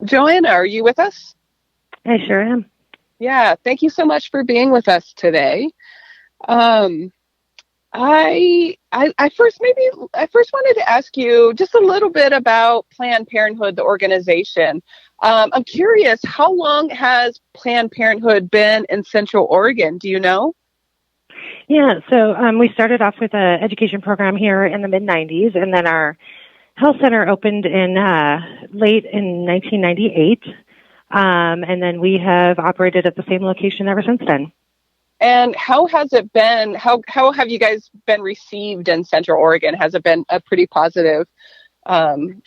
Joanna, are you with us? I sure am. Yeah, thank you so much for being with us today. Um, I first wanted to ask you just a little bit about Planned Parenthood, the organization. I'm curious, how long has Planned Parenthood been in Central Oregon? Do you know? Yeah, so we started off with an education program here in the mid-'90s, and then our health center opened in late in 1998, and then we have operated at the same location ever since then. And how has it been? How have you guys been received in Central Oregon? Has it been a pretty positive, thing?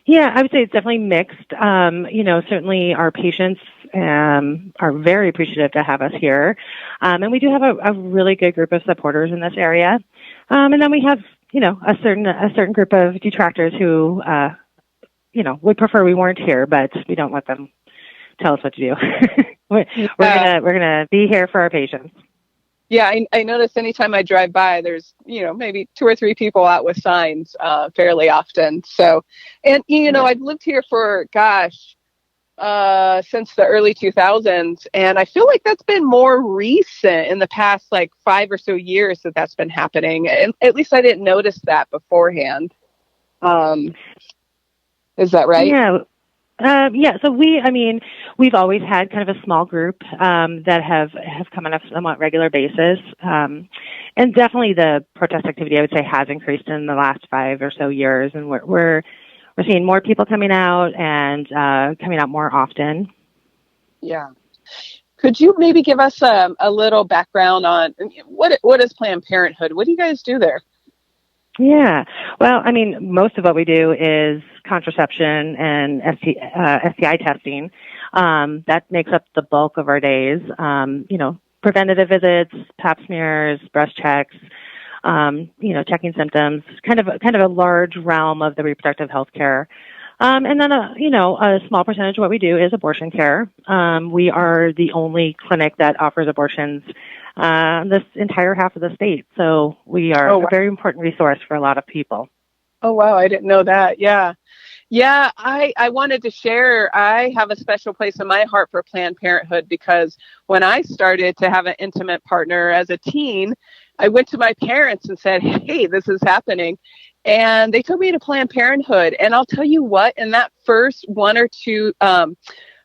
Yeah, I would say it's definitely mixed. Certainly our patients are very appreciative to have us here, and we do have a really good group of supporters in this area. And then we have, a certain group of detractors who, would prefer we weren't here, but we don't let them tell us what to do. we're gonna be here for our patients. Yeah, I notice anytime I drive by, there's, maybe 2 or 3 people out with signs fairly often. So, and, I've lived here for, since the early 2000s. And I feel like that's been more recent in the past, 5 or so years that's been happening. And at least I didn't notice that beforehand. Is that right? Yeah. So we've always had kind of a small group that have come on a somewhat regular basis, and definitely the protest activity, I would say, has increased in the last 5 or so years, and we're seeing more people coming out and coming out more often. Yeah. Could you maybe give us a little background on what is Planned Parenthood? What do you guys do there? Yeah. Well, most of what we do is contraception and STI testing. That makes up the bulk of our days. Preventative visits, pap smears, breast checks, checking symptoms, kind of a large realm of the reproductive health care. And then, a small percentage of what we do is abortion care. We are the only clinic that offers abortions this entire half of the state. So we are a very important resource for a lot of people. Oh, wow. I didn't know that. Yeah. Yeah. I wanted to share, I have a special place in my heart for Planned Parenthood because when I started to have an intimate partner as a teen, I went to my parents and said, hey, this is happening. And they took me to Planned Parenthood. And I'll tell you what, in that first 1 or 2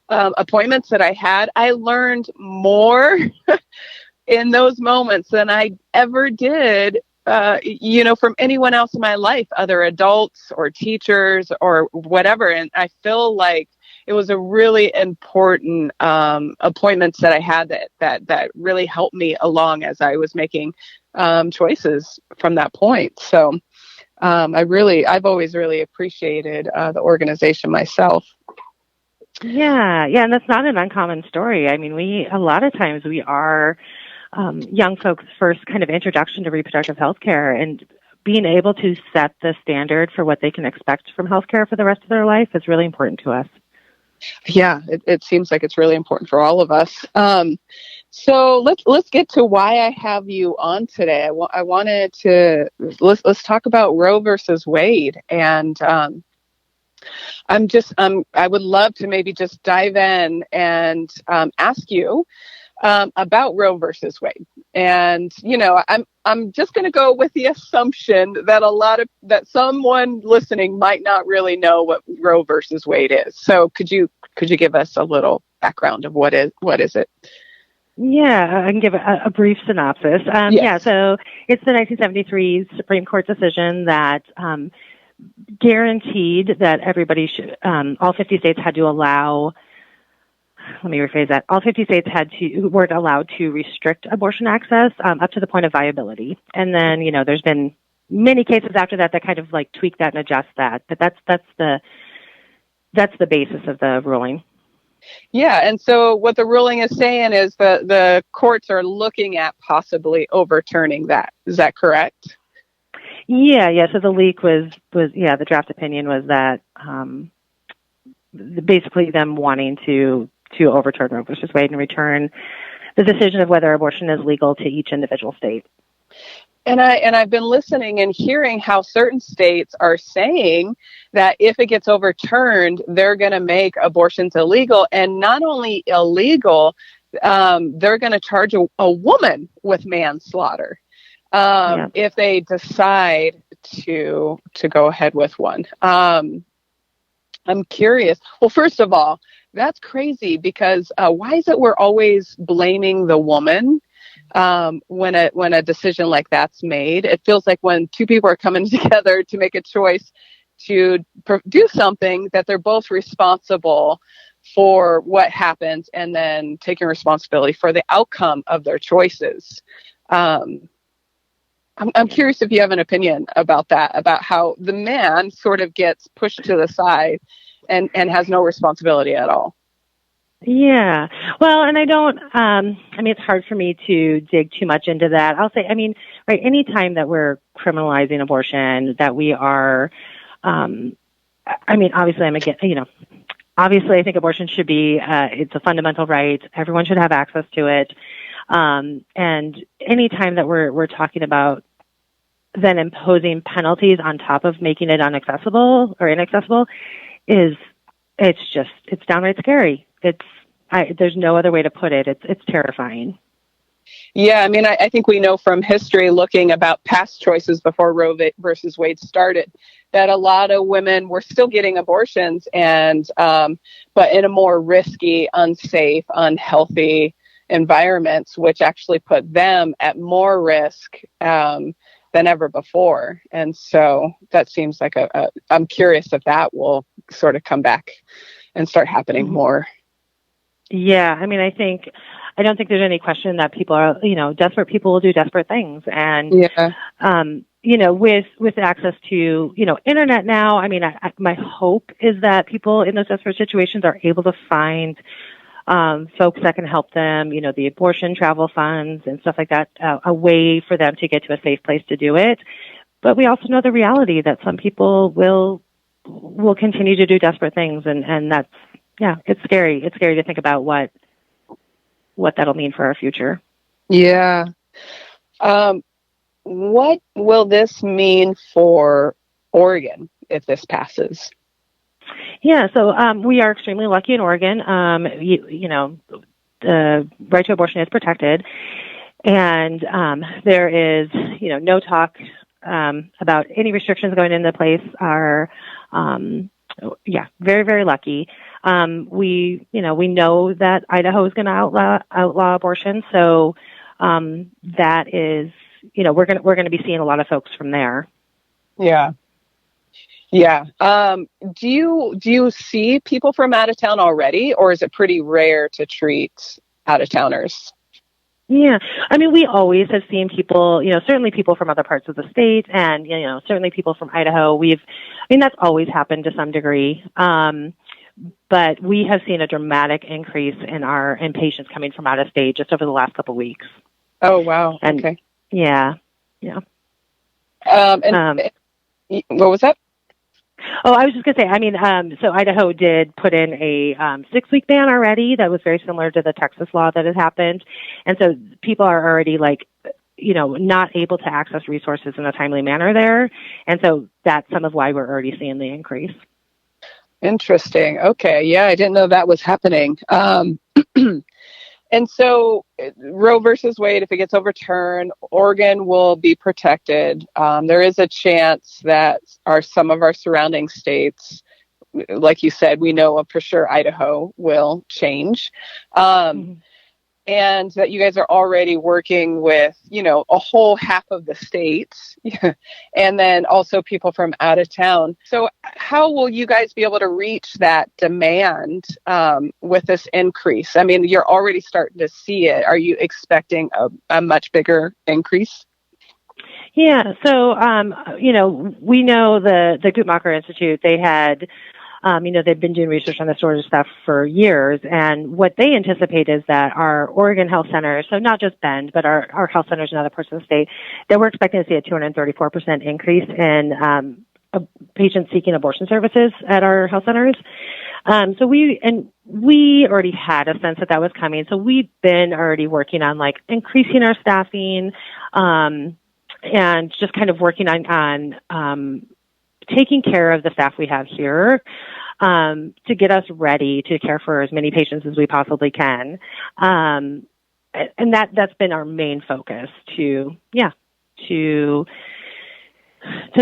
appointments that I had, I learned more in those moments than I ever did, from anyone else in my life, other adults or teachers or whatever. And I feel like it was a really important appointments that I had that really helped me along as I was making choices from that point. So I've always really appreciated the organization myself. Yeah, and that's not an uncommon story. A lot of times we are young folks' first kind of introduction to reproductive health care, and being able to set the standard for what they can expect from healthcare for the rest of their life is really important to us. Yeah, it seems like it's really important for all of us. So let's get to why I have you on today. I wanted to let's talk about Roe versus Wade, and I would love to maybe just dive in and ask you about Roe versus Wade. And, I'm just going to go with the assumption that that someone listening might not really know what Roe versus Wade is. So could you give us a little background of what is it? Yeah, I can give a brief synopsis. Yes. Yeah, so it's the 1973 Supreme Court decision that guaranteed that everybody should, all 50 states had to allow. Let me rephrase that. All 50 states weren't allowed to restrict abortion access up to the point of viability. And then, there's been many cases after that kind of tweak that and adjust that. But that's the basis of the ruling. Yeah. And so what the ruling is saying is that the courts are looking at possibly overturning that. Is that correct? Yeah. So the leak was the draft opinion was that basically them wanting to overturn Roe versus Wade and return the decision of whether abortion is legal to each individual state. And I've been listening and hearing how certain states are saying that if it gets overturned, they're going to make abortions illegal, and not only illegal, they're going to charge a woman with manslaughter if they decide to go ahead with one. I'm curious. Well, first of all, that's crazy because why is it we're always blaming the woman when a decision like that's made? It feels like when two people are coming together to make a choice to do something, that they're both responsible for what happens and then taking responsibility for the outcome of their choices. I'm curious if you have an opinion about that, about how the man sort of gets pushed to the side and has no responsibility at all. Yeah. Well, and I don't, it's hard for me to dig too much into that. I'll say, right, anytime that we're criminalizing abortion, that we are, obviously obviously I think abortion should be, it's a fundamental right. Everyone should have access to it. And anytime that we're talking about then imposing penalties on top of making it inaccessible, it's downright scary. There's no other way to put it. It's terrifying. Yeah, I think we know from history, looking about past choices before Roe versus Wade started, that a lot of women were still getting abortions, and but in a more risky, unsafe, unhealthy environments, which actually put them at more risk than ever before. And so that seems like I'm curious if that will sort of come back and start happening more. Yeah, I don't think there's any question that people are, desperate people will do desperate things. And, with access to, internet now, my hope is that people in those desperate situations are able to find folks that can help them, the abortion travel funds and stuff like that, a way for them to get to a safe place to do it. But we also know the reality that some people will continue to do desperate things, and that's, it's scary. It's scary to think about what that'll mean for our future. Yeah. What will this mean for Oregon if this passes? Yeah, so we are extremely lucky in Oregon. The right to abortion is protected, and there is, no talk about any restrictions going into place. Are very, very lucky. We know that Idaho is going to outlaw abortion, so that is, we're going to be seeing a lot of folks from there. Yeah. Yeah. Do you see people from out of town already, or is it pretty rare to treat out of towners? Yeah. We always have seen people, certainly people from other parts of the state, and, certainly people from Idaho. That's always happened to some degree. But we have seen a dramatic increase in patients coming from out of state just over the last couple of weeks. Oh, wow. And, okay. Yeah. What was that? Oh, I was just going to say, so Idaho did put in a 6-week ban already that was very similar to the Texas law that has happened. And so people are already not able to access resources in a timely manner there. And so that's some of why we're already seeing the increase. Interesting. Okay. Yeah, I didn't know that was happening. And so Roe versus Wade, if it gets overturned, Oregon will be protected. There is a chance that some of our surrounding states, like you said, we know for sure Idaho will change. And that you guys are already working with, a whole half of the states and then also people from out of town. So how will you guys be able to reach that demand with this increase? You're already starting to see it. Are you expecting a much bigger increase? Yeah. So, we know the Guttmacher Institute, they had, they've been doing research on this sort of stuff for years. And what they anticipate is that our Oregon health centers, so not just Bend, but our health centers in other parts of the state, that we're expecting to see a 234% increase in patients seeking abortion services at our health centers. So we already had a sense that was coming. So we've been already working on increasing our staffing, and just kind of working on taking care of the staff we have here to get us ready to care for as many patients as we possibly can. And that's been our main focus to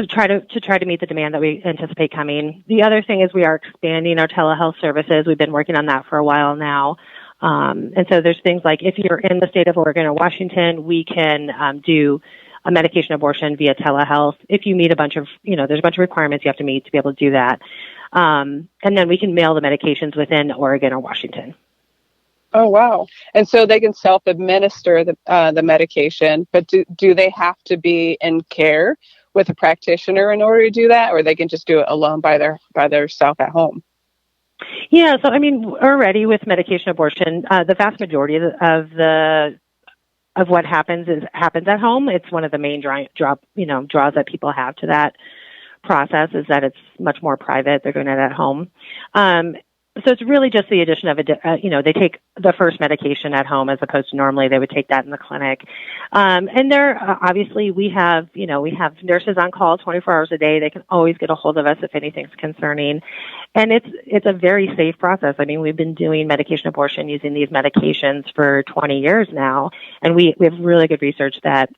try to meet the demand that we anticipate coming. The other thing is we are expanding our telehealth services. We've been working on that for a while now. And so there's things like if you're in the state of Oregon or Washington, we can do a medication abortion via telehealth. If you meet there's a bunch of requirements you have to meet to be able to do that. And then we can mail the medications within Oregon or Washington. Oh, wow. And so they can self-administer the medication, but do they have to be in care with a practitioner in order to do that, or they can just do it alone by their self at home? Yeah, so I mean, already with medication abortion, the vast majority of what happens at home. It's one of the main draws that people have to that process is that it's much more private. They're doing it at home. So it's really just the addition of they take the first medication at home as opposed to normally they would take that in the clinic. And there, obviously we have nurses on call 24 hours a day. They can always get a hold of us if anything's concerning. And it's a very safe process. I mean, we've been doing medication abortion using these medications for 20 years now. And we have really good research that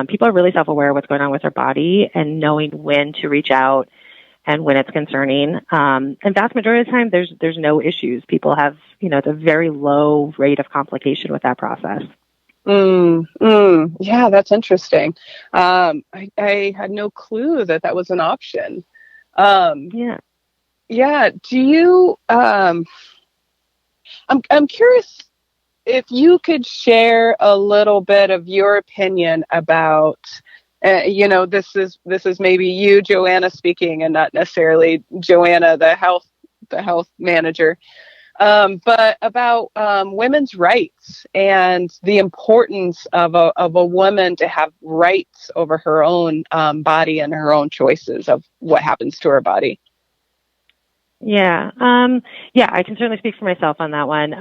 people are really self-aware of what's going on with their body and knowing when to reach out and when it's concerning. And vast majority of the time, there's no issues. People have, it's a very low rate of complication with that process. Yeah, that's interesting. I had no clue that was an option. Yeah. Do you, I'm curious if you could share a little bit of your opinion about, this is maybe you, Joanna, speaking, and not necessarily Joanna, the health manager, but about women's rights and the importance of a woman to have rights over her own body and her own choices of what happens to her body. Yeah, I can certainly speak for myself on that one.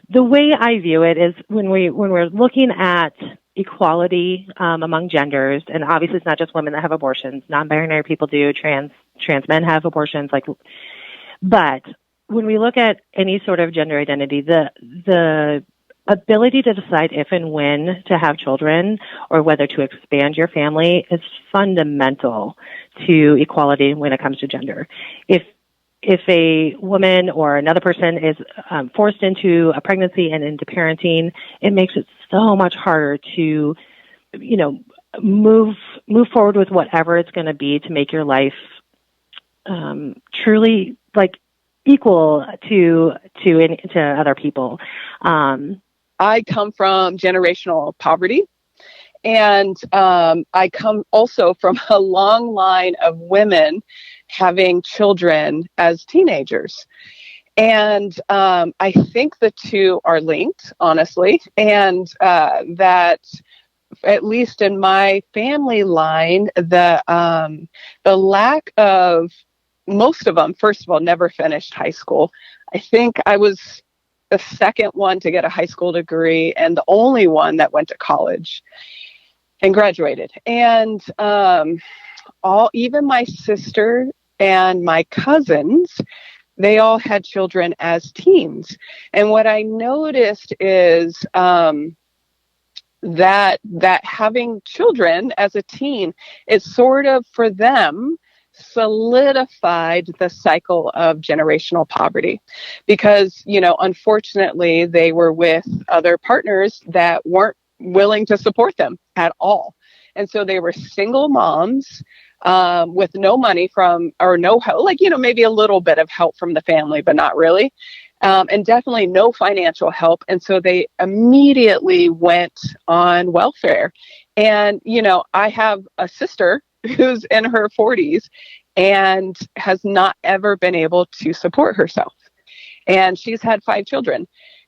The way I view it is when we're looking at equality among genders, and obviously it's not just women that have abortions. Non-binary people do. Trans men have abortions. But when we look at any sort of gender identity, the ability to decide if and when to have children or whether to expand your family is fundamental to equality when it comes to gender. If a woman or another person is forced into a pregnancy and into parenting, it makes it so much harder to, move forward with whatever it's going to be to make your life truly equal to other people. I come from generational poverty, and I come also from a long line of women having children as teenagers. And I think the two are linked, honestly, and that at least in my family line, the lack of, most of them, first of all, never finished high school. I think I was the second one to get a high school degree and the only one that went to college and graduated. And even my sister and my cousins, they all had children as teens. And what I noticed is that having children as a teen is sort of, for them, solidified the cycle of generational poverty, because, unfortunately, they were with other partners that weren't willing to support them at all. And so they were single moms with no money or no help, maybe a little bit of help from the family, but not really. And definitely no financial help. And so they immediately went on welfare. And, I have a sister who's in her 40s and has not ever been able to support herself. And she's had 5 children.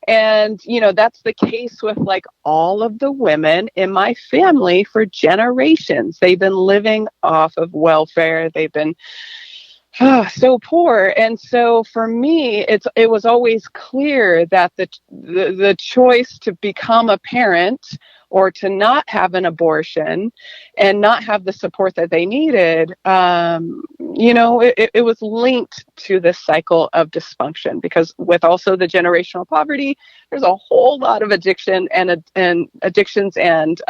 And, that's the case with all of the women in my family for generations. They've been living off of welfare. They've been So poor. And so for me, it was always clear that the choice to become a parent or to not have an abortion and not have the support that they needed, it was linked to this cycle of dysfunction, because with also the generational poverty, there's a whole lot of addiction and addictions and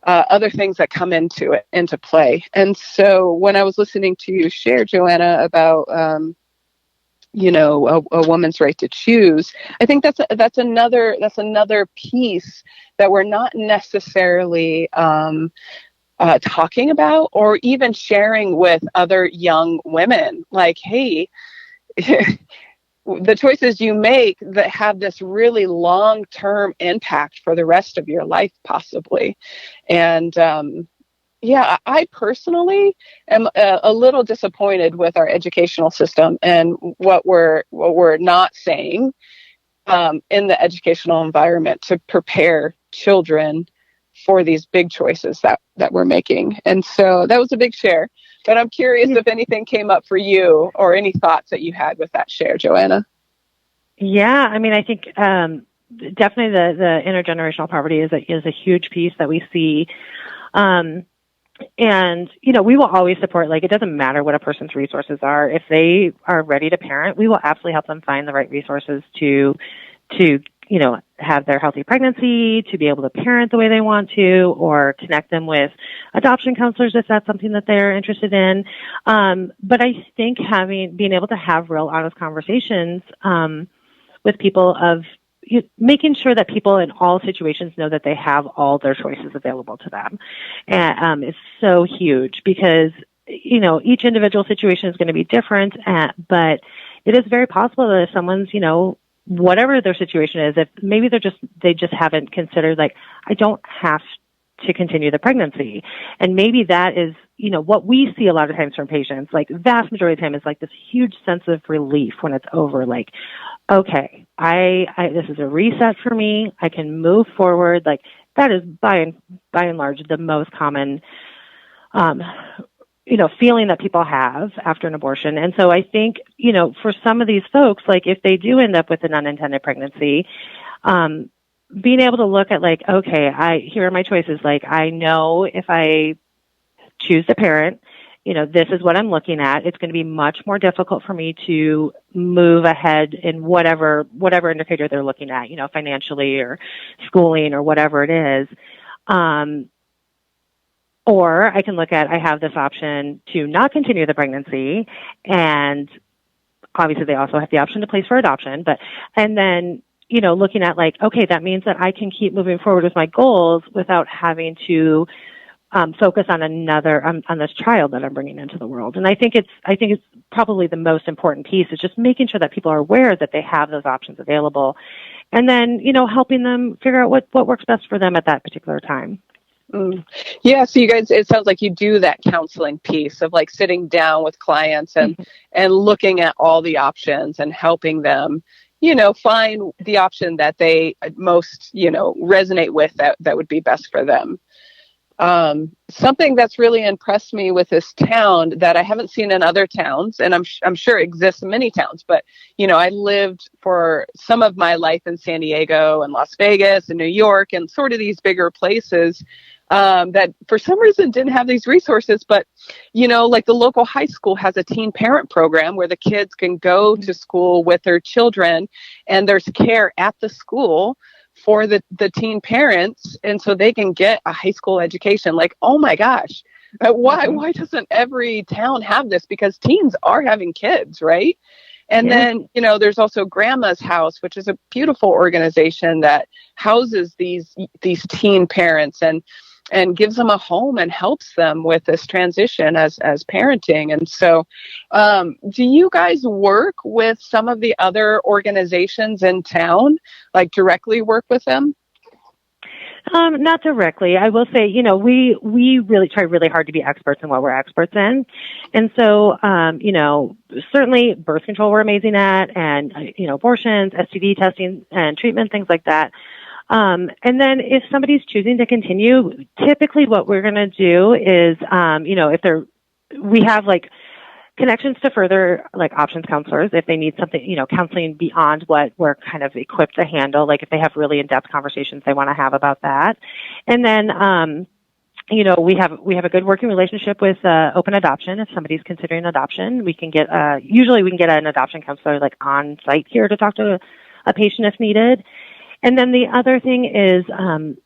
other things that come into play. And so when I was listening to you share, Joanna, about a woman's right to choose, I think that's another piece that we're not necessarily talking about or even sharing with other young women. Like, hey, the choices you make that have this really long-term impact for the rest of your life, possibly. And I personally am a little disappointed with our educational system and what we're not saying in the educational environment to prepare children for these big choices that we're making. And so that was a big share. But I'm curious if anything came up for you or any thoughts that you had with that share, Joanna. Yeah, I mean, I think definitely the intergenerational poverty is a huge piece that we see. And, we will always support, like, it doesn't matter what a person's resources are. If they are ready to parent, we will absolutely help them find the right resources to have their healthy pregnancy, to be able to parent the way they want to, or connect them with adoption counselors if that's something that they're interested in. But I think being able to have real honest conversations with people of making sure that people in all situations know that they have all their choices available to them is so huge, because each individual situation is going to be different, but it is very possible that if someone's whatever their situation is, if maybe they just haven't considered, like, I don't have to continue the pregnancy. And maybe that is, what we see a lot of times from patients, like vast majority of the time, is like this huge sense of relief when it's over. Like, okay, this is a reset for me. I can move forward. Like, that is by and large the most common feeling that people have after an abortion. And so I think, for some of these folks, like, if they do end up with an unintended pregnancy, being able to look at, like, okay, here are my choices. Like, I know if I choose to parent, this is what I'm looking at. It's going to be much more difficult for me to move ahead in whatever indicator they're looking at, financially or schooling or whatever it is. Or I can look at, I have this option to not continue the pregnancy, and obviously they also have the option to place for adoption, and then, looking at, like, okay, that means that I can keep moving forward with my goals without having to focus on on this child that I'm bringing into the world. And I think it's probably the most important piece, is just making sure that people are aware that they have those options available, and then, helping them figure out what works best for them at that particular time. Yeah, so you guys, it sounds like you do that counseling piece of, like, sitting down with clients and looking at all the options and helping them, find the option that they most, resonate with, that would be best for them. Something that's really impressed me with this town that I haven't seen in other towns, and I'm sure exists in many towns, but, I lived for some of my life in San Diego and Las Vegas and New York and sort of these bigger places that for some reason didn't have these resources. But, like the local high school has a teen parent program where the kids can go to school with their children, and there's care at the school for the teen parents. And so they can get a high school education. Like, oh my gosh, why doesn't every town have this? Because teens are having kids, right? And then, there's also Grandma's House, which is a beautiful organization that houses these teen parents and gives them a home and helps them with this transition as parenting. And so, do you guys work with some of the other organizations in town, like directly work with them? Not directly. I will say, we really try really hard to be experts in what we're experts in. And so, certainly birth control we're amazing at, and, abortions, STD testing and treatment, things like that. And then if somebody's choosing to continue, typically what we're going to do is, we have, like, connections to further like options counselors if they need something, counseling beyond what we're kind of equipped to handle. Like if they have really in-depth conversations they want to have about that. And then, we have a good working relationship with open adoption. If somebody's considering adoption, we can get usually we can get an adoption counselor like on site here to talk to a patient if needed. And then the other thing is, I'm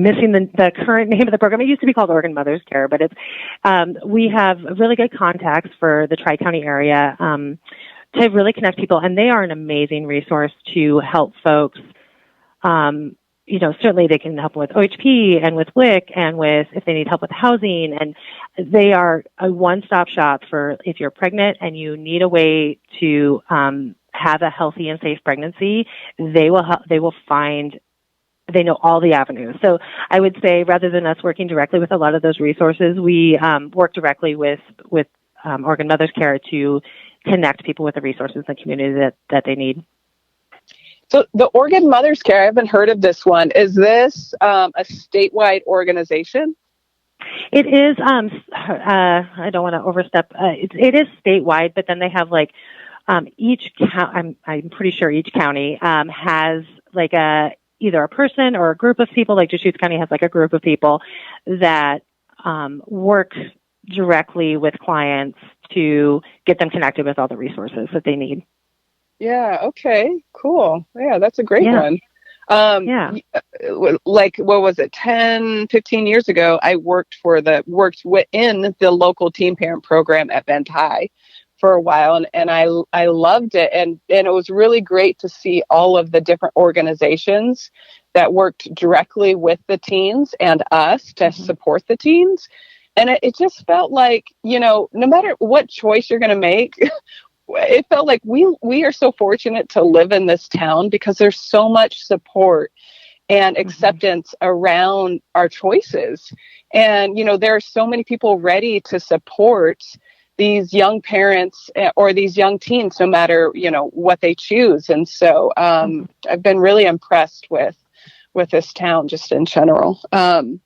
missing the current name of the program. It used to be called Oregon Mother's Care, but we have really good contacts for the Tri-County area to really connect people, and they are an amazing resource to help folks. Certainly they can help with OHP and with WIC and with if they need help with housing, and they are a one-stop shop for if you're pregnant and you need a way to have a healthy and safe pregnancy. They will find. They know all the avenues. So I would say rather than us working directly with a lot of those resources, we work directly with Oregon Mother's Care to connect people with the resources in the community that they need. So the Oregon Mother's Care, I haven't heard of this one. Is this a statewide organization? It is. I don't want to overstep. It is statewide, but then they have like each county. I'm pretty sure each county has like either a person or a group of people. Like Deschutes County has like a group of people that work directly with clients to get them connected with all the resources that they need. Yeah. Okay. Cool. Yeah, that's a great one. Like, what was it? 10, 15 years ago, I worked within the local teen parent program at Bend High for a while. And I loved it. And it was really great to see all of the different organizations that worked directly with the teens and us to support the teens. And it just felt like, no matter what choice you're going to make, it felt like we are so fortunate to live in this town because there's so much support and acceptance around our choices. And, there are so many people ready to support these young parents or these young teens, no matter, what they choose. And so I've been really impressed with this town just in general. I'm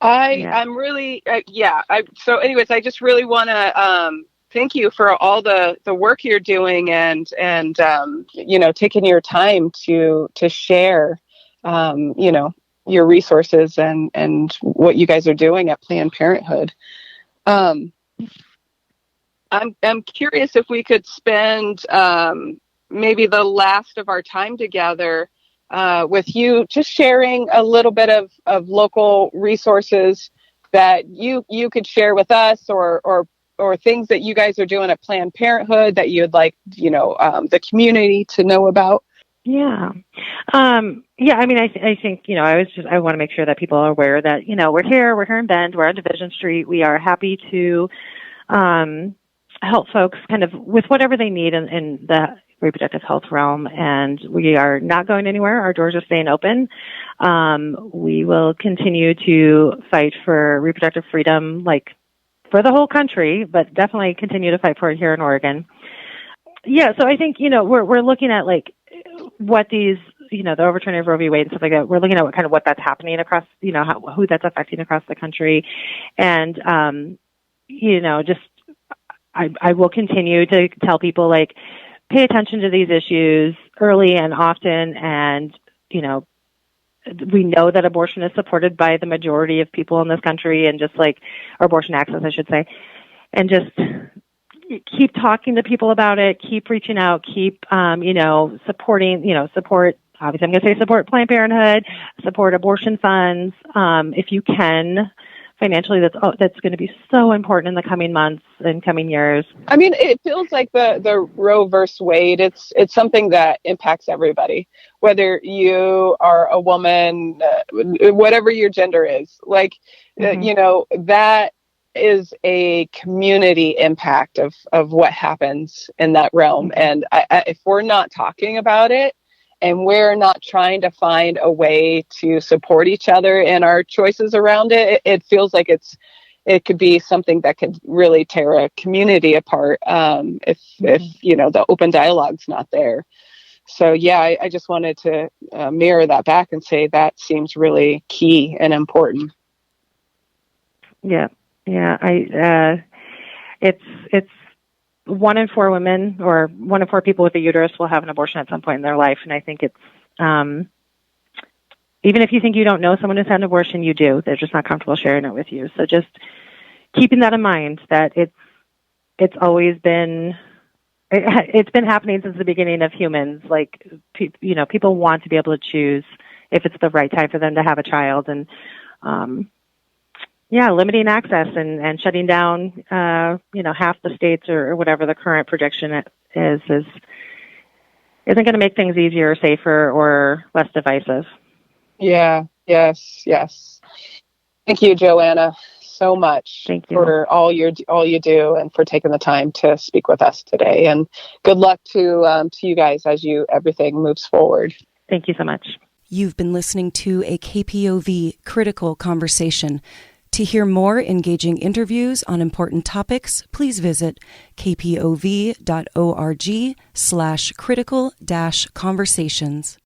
really, so anyways, I just really want to thank you for all the work you're doing and taking your time to share, your resources and what you guys are doing at Planned Parenthood. I'm curious if we could spend maybe the last of our time together with you, just sharing a little bit of local resources that you could share with us, or things that you guys are doing at Planned Parenthood that you'd like, the community to know about. Yeah. I mean, I think, I want to make sure that people are aware that, we're here in Bend, we're on Division Street. We are happy to help folks kind of with whatever they need in the reproductive health realm. And we are not going anywhere. Our doors are staying open. We will continue to fight for reproductive freedom, like for the whole country, but definitely continue to fight for it here in Oregon. Yeah. So I think, we're looking at like what these, the overturning of Roe v. Wade and stuff like that. We're looking at what that's happening across, who that's affecting across the country. And, I will continue to tell people like, pay attention to these issues early and often. And, we know that abortion is supported by the majority of people in this country, and just like abortion access, I should say, and just keep talking to people about it, keep reaching out, keep, supporting, support, obviously I'm going to say support Planned Parenthood, support abortion funds. If you can financially, that's going to be so important in the coming months and coming years. I mean, it feels like the Roe versus Wade, it's something that impacts everybody, whether you are a woman, whatever your gender is, like, that is a community impact of what happens in that realm. And if we're not talking about it, and we're not trying to find a way to support each other in our choices around it, it feels like it could be something that could really tear a community apart if the open dialogue's not there. So yeah, I just wanted to mirror that back and say that seems really key and important. Yeah. Yeah, it's 1 in 4 women, or 1 in 4 people with a uterus will have an abortion at some point in their life. And I think it's, even if you think you don't know someone who's had an abortion, you do. They're just not comfortable sharing it with you. So just keeping that in mind, that it's always been, it's been happening since the beginning of humans. Like, people want to be able to choose if it's the right time for them to have a child. And, limiting access and shutting down, half the states or whatever the current projection isn't going to make things easier or safer or less divisive. Yeah. Yes. Thank you, Joanna, so much. Thank you for all you do and for taking the time to speak with us today. And good luck to you guys as everything moves forward. Thank you so much. You've been listening to a KPOV Critical Conversation. To hear more engaging interviews on important topics, please visit kpov.org/critical-conversations.